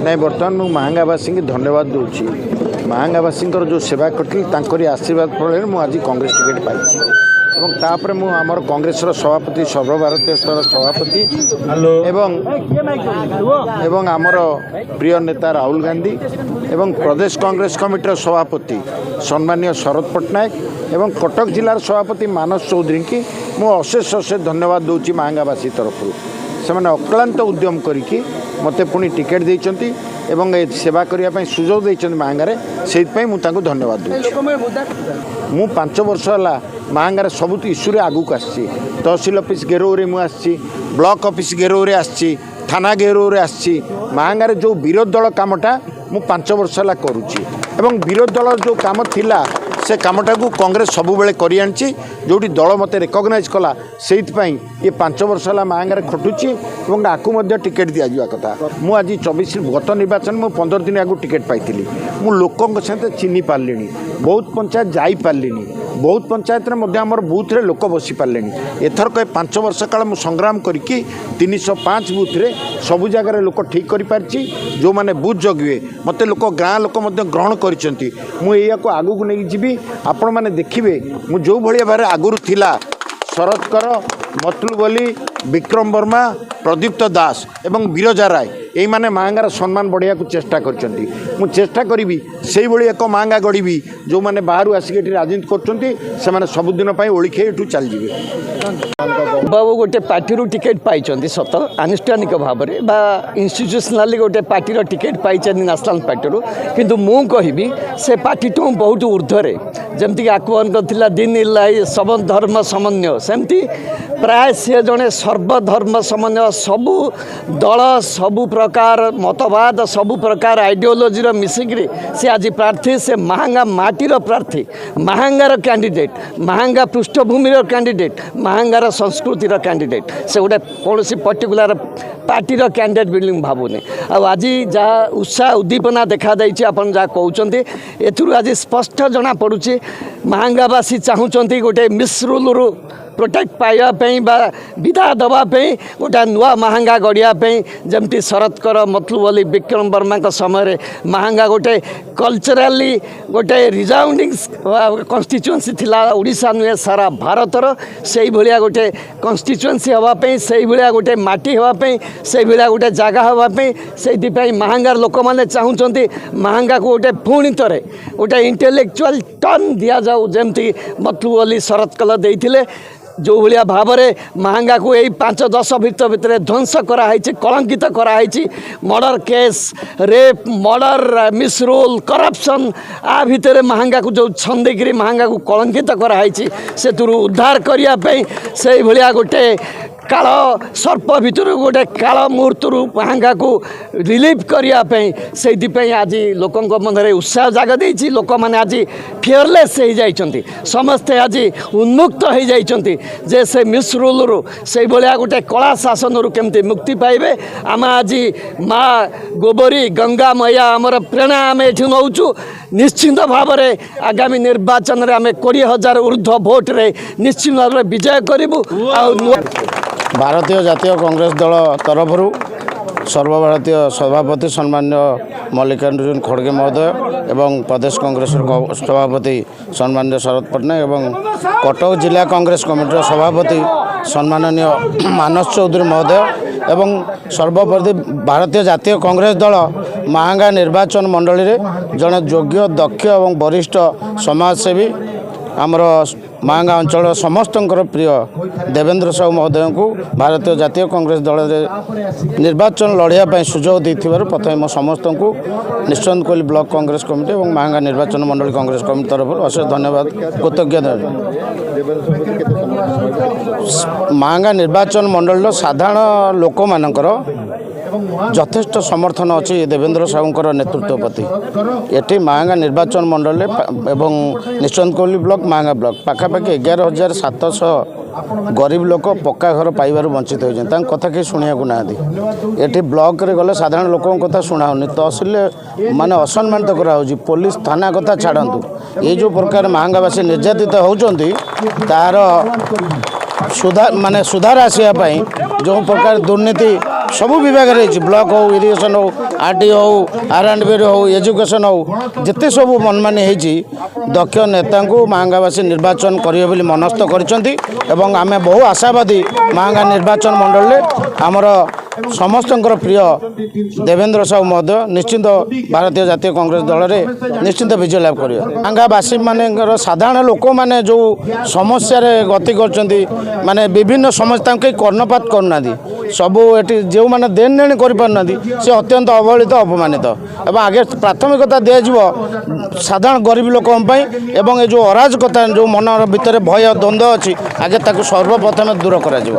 नहीं बर्तमान मुझे महांगावासी की धन्यवाद दूची महांगावासी जो सेवा करी आशीर्वाद फल मुझे आज कांग्रेस टिकेट पाई और तापर मु आमर कांग्रेस सभापति सर्वभारतीय स्तर सभापति एवं आमर प्रिय नेता राहुल गांधी एवं प्रदेश कांग्रेस कमिटर सभापति सम्मानीय शरद पट्टनायक एवं कटक जिलार सभापति मानस चौधरी की मु अशेष अशेष धन्यवाद दूची महांगावासी तरफ से अक्लांत उद्यम करी मते पुणी टिकेट देइचंती एवं सेवा करने सुजोग देइचंती महांगारे से धन्यवाद दूची मु 5 वर्ष है महांगार सबुत इश्यू आगू आसी तहसिल ऑफिस घेरोरे मुझे ब्लॉक ऑफिस घेरोरे आसी थाना घेरोरे आसी महांगार जो विरोध दल कामटा मु 5 वर्ष है करुच्ची एवं विरोध दल जो काम थिला से कामटा को कांग्रेस सबु बेले करी आनी जोटी दल मत रेकग्नाइज कला से ये 5 वर्ष है महांगार खटुची और आपको टिकेट दि जावा कथा मुझे आज 24 गत निर्वाचन में 15 दिन आगु टिकेट पाई मु लोकों सहित चिन्ह पार्ली बहुत पंचायत जाई पार्ली बहुत पंचायत आमर बूथ रे लोक बसी पारे एथर कहे 5 वर्ष काल मु संग्राम करके 305 बूथ रे सबु जगार लोक ठीक कर पारछि जो माने बूथ जगिए मते लोक गाँ लोक ग्रहण करिसेंती मु एया को आगु को नहीं जीवी आपण माने देखिबे मु जो भलिया बारे आगुरु थिला शरद कर मतलू बोली विक्रम वर्मा प्रदीप्त दास एवं बीरजा राय यही माने महांगार सम्मान बढ़िया को चेष्टा करछंती मु चेष्टा करी से एक महांगा गढ़ी जो माने बाहर आसिक राजनीति कर सबुदिन ओलिखे एठू चल जाए बाबू गोटे पार्टी टिकेट पाई सत आनुष्ठानिक भाव में बा इन्स्टिट्यूशनाली गोटे पार्टी टिकेट पाई नेशनल पार्टी किंतु मु कहि से पार्टी टू बहुत ऊर्ध्वे जमती आकबर दिन इलाई सब धर्म समन्वय सेमती प्राय से जड़े सर्वधर्म समन्वय सबू दल सबू प्रकार मतवाद सबू प्रकार आइडियोलोजी मिसिकी से आज प्रार्थी से महांगा माटीर प्रार्थी महांगार कैंडिडेट महांगा पृष्ठभूमि कैंडिडेट महांगार संस्कृतिर कैंडिडेट से गोटे कौन पर्टिकुलर पार्टीर कैंडिडेट बिल्डिंग भावुनि आज जहाँ उत्साह उद्दीपना देखा आपन जहाँ कहते एथुरु आज स्पष्ट जना पड़ुछि महांगावासी चाहूँगी गोटे मिस रूल रु प्रोटेक्ट पाइबापी विदा देवाई गोटे नुआ महांगा गढ़ापी जमती शरद कर मतलू अली विक्रम वर्मा समय महांगा गोटे कल्चराली गोटे रिजाउंडिंग कन्स्टिट्युएंसी थिला ओडिशा नुहे सारा भारतर से भाया गोटे कन्स्टिट्युएंसी हाँपाई से भाया गोटे माटी हाँपाई से भाया गोटे जगह हाँपाई से महांगार लोक मैंने चाहूँगी महांगा को गोटे पुणी थे गोटे इंटेलेक्चुअल टर्न दि जाऊ जमती मतलू अली शरद कल देते जो भाया भाव में महांगा को यही 5-10 भितर ध्वंस कराई कलंकित कराई murder case rape murder misrule corruption आ भितर महांगा को जो छंदेक महांगा को कलंकित कराई से उद्धार करने से भाया गोटे काल सर्प भितर गोटे काल मुहूर्त महांगा को रिलीफ करने से आज लोकों मन उत्साह जगा देती लोक मैंने आज फियरलेस हो जाती समस्ते आज उन्मुक्त हो जाती जे से मिस रूल रु से भाया गोटे कला शासन रु केमती मुक्ति पाइबे आम आज माँ गोबरी गंगा मैया आमर प्रेरणा आम ये नौचु निश्चिंत भाव में आगामी निर्वाचन में आम 20,000 ऊर्ध्व भोट रे निश्चिंत भाव में विजय करूँ। भारतीय जातीय कांग्रेस दल तरफ सर्वभारतीय सभापति सम्मान्य मल्लिकार्जुन खड़गे महोदय एवं प्रदेश कांग्रेस सभापति सम्मान्य शरद पट्टनायक एवं कटक जिला कांग्रेस कमिटी सभापति सम्माननीय मानस चौधरी महोदय एवं सर्वप्रति भारतीय जातीय कांग्रेस दल महांगा निर्वाचन मंडली रे जड़े योग्य दक्ष एवं वरिष्ठ समाजसेवी आमर महांगा अंचल समस्त प्रिय देवेंद्र साहू महोदय को भारतीय जातीय कांग्रेस दल निर्वाचन लड़ाई सुजोग देथिबारु प्रथम मो समस्त को निश्चंद कोहली ब्लॉक कांग्रेस कमिटी और महांगा निर्वाचन मंडल कांग्रेस कमिटी तरफ अशेष धन्यवाद कृतज्ञता। महांगा निर्वाचन मंडल साधारण लोक मानकर यथेष्ट समर्थन अच्छी देवेंद्र साहूर नेतृत्व प्रति एटी महांगा निर्वाचन मंडल एवं निश्चंद कोहली ब्लॉक महांगा ब्लॉक पाखापाखि 11,700 गरीब लोक पक्का घर पाइबार वंचित होती कथा कि शुणा ना ये ब्लॉक रे गले साधारण लोकों कथा शुणाऊनी तहसिल माने असम्मानित कराऊँगी पुलिस थाना कथा छाड़ू ये जो प्रकार महांगावासी निर्यातित होती तार सुधार आसापी जो प्रकार दुर्नीति ସବୁ ବିଭାଗରେ ହେଇଛି ବ୍ଲକ ହଉ ଇରିଗେସନ୍ ହଉ RD ହଉ R&B ହଉ ଏଜୁକେସନ୍ ହଉ ଯେତେ ସବୁ ମନମାନି ହେଇଛି ଦକ୍ଷ ନେତାଙ୍କୁ ମାହାଙ୍ଗାବାସୀ ନିର୍ବାଚନ କରିବେ ବୋଲି ମନସ୍ଥ କରିଛନ୍ତି ଏବଂ ଆମେ ବହୁ ଆଶାବାଦୀ ମାହାଙ୍ଗା ନିର୍ବାଚନ ମଣ୍ଡଳୀରେ ଆମର ସମସ୍ତଙ୍କର ପ୍ରିୟ ଦେବେନ୍ଦ୍ର ସାହୁ ମହୋଦୟ ନିଶ୍ଚିନ୍ତ ଭାରତୀୟ ଜାତୀୟ କଂଗ୍ରେସ ଦଳରେ ନିଶ୍ଚିନ୍ତ ବିଜୟ ଲାଭ କରିବେ। ମାହାଙ୍ଗାବାସୀ ମାନଙ୍କର ସାଧାରଣ ଲୋକମାନେ ଯେଉଁ ସମସ୍ୟାରେ ଗତି କରୁଛନ୍ତି ମାନେ ବିଭିନ୍ନ ସମସ୍ୟା ତାଙ୍କୁ କେହି କର୍ଣ୍ଣପାତ କରୁନାହାନ୍ତି ସବୁ ଏଠି ଯେଉଁମାନେ ଦେଣନେଣି କରିପାରୁନାହାନ୍ତି ସେ ଅତ୍ୟନ୍ତ ଅବହେଳିତ ଅପମାନିତ ଏବଂ ଆଗେ ପ୍ରାଥମିକତା ଦିଆଯିବ ସାଧାରଣ ଗରିବ ଲୋକଙ୍କ ପାଇଁ ଏବଂ ଏ ଯେଉଁ ଅରାଜକତା ଯେଉଁ ମନ ଭିତରେ ଭୟ ଦ୍ୱନ୍ଦ୍ୱ ଅଛି ଆଗେ ତାକୁ ସର୍ବପ୍ରଥମେ ଦୂର କରାଯିବ।